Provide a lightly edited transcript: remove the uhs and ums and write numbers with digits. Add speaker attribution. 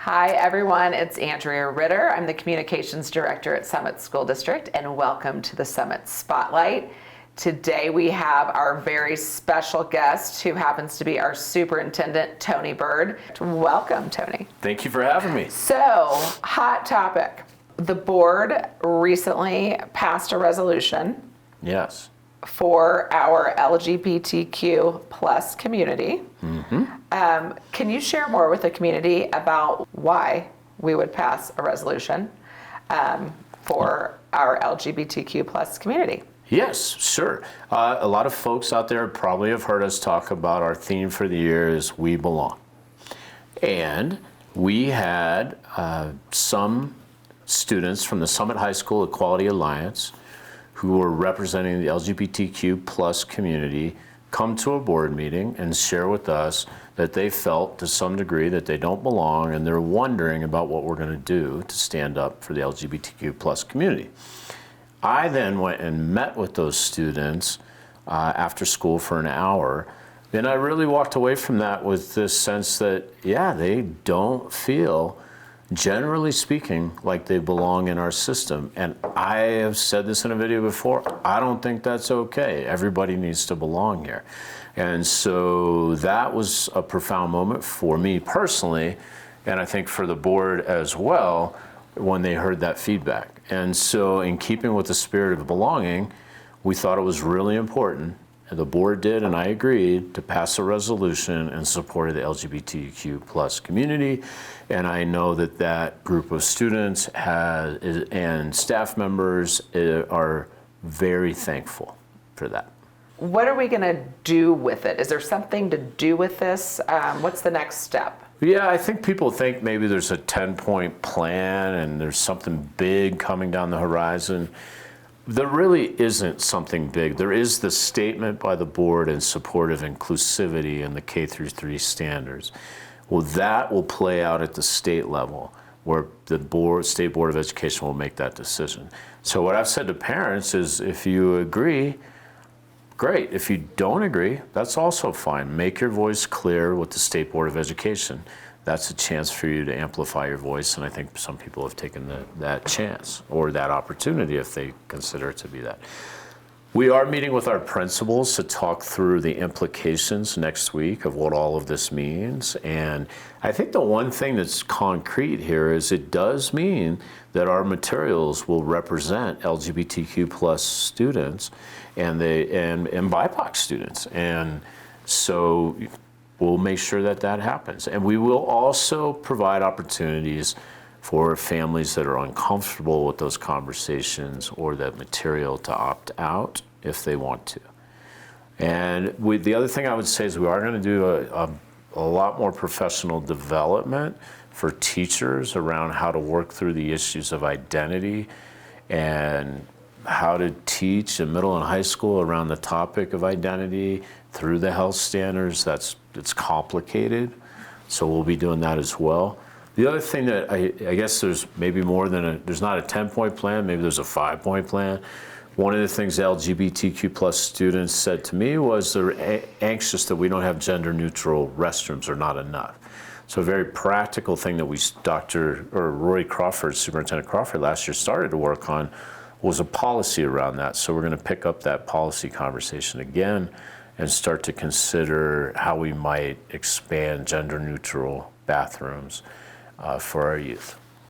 Speaker 1: Hi everyone, it's Andrea Ritter. I'm the Communications Director at Summit School District, and welcome to the Summit Spotlight. Today we have our very special guest who happens to be our Superintendent, Tony Bird. Welcome, Tony.
Speaker 2: Thank you for having me.
Speaker 1: So, hot topic. The board recently passed a resolution
Speaker 2: Yes.
Speaker 1: for our LGBTQ plus community. Can you share more with the community about why we would pass a resolution for our LGBTQ plus community?
Speaker 2: Yes, sure. A lot of folks out there probably have heard us talk about our theme for the year is We Belong. And we had some students from the Summit High School Equality Alliance who were representing the LGBTQ plus community come to a board meeting and share with us that they felt to some degree that they don't belong, and they're wondering about what we're going to do to stand up for the LGBTQ plus community. I then went and met with those students after school for an hour, and I really walked away from that with this sense that, yeah, they don't feel, generally speaking, like they belong in our system. And I have said this in a video before, I don't think that's okay. Everybody needs to belong here. And so that was a profound moment for me personally, and I think for the board as well, when they heard that feedback. And so in keeping with the spirit of belonging, we thought it was really important, and the board did, and I agreed, to pass a resolution in support of the LGBTQ plus community. And I know that that group of students and staff members are very thankful for that.
Speaker 1: What are we going to do with it? Is there something to do with this? What's the next step?
Speaker 2: Yeah, I think people think maybe there's a 10-point plan and there's something big coming down the horizon. There really isn't something big. There is the statement by the board in support of inclusivity and the K through 3 standards. Well, that will play out at the state level, where the State Board of Education will make that decision. So what I've said to parents is, if you agree, great. If you don't agree, that's also fine. Make your voice clear with the State Board of Education. That's a chance for you to amplify your voice, and I think some people have taken that chance or that opportunity if they consider it to be that. We are meeting with our principals to talk through the implications next week of what all of this means. And I think the one thing that's concrete here is it does mean that our materials will represent LGBTQ plus students and BIPOC students. And so we'll make sure that that happens. And we will also provide opportunities for families that are uncomfortable with those conversations or that material to opt out if they want to. And the other thing I would say is we are going to do a lot more professional development for teachers around how to work through the issues of identity and how to teach in middle and high school around the topic of identity through the health standards. It's complicated, so we'll be doing that as well. The other thing that I guess there's maybe more than there's not a 10-point plan, maybe there's a 5-point plan. One of the things LGBTQ plus students said to me was they're anxious that we don't have gender neutral restrooms or not enough. So a very practical thing that Roy Crawford, Superintendent Crawford last year started to work on was a policy around that. So we're going to pick up that policy conversation again and start to consider how we might expand gender neutral bathrooms for our youth.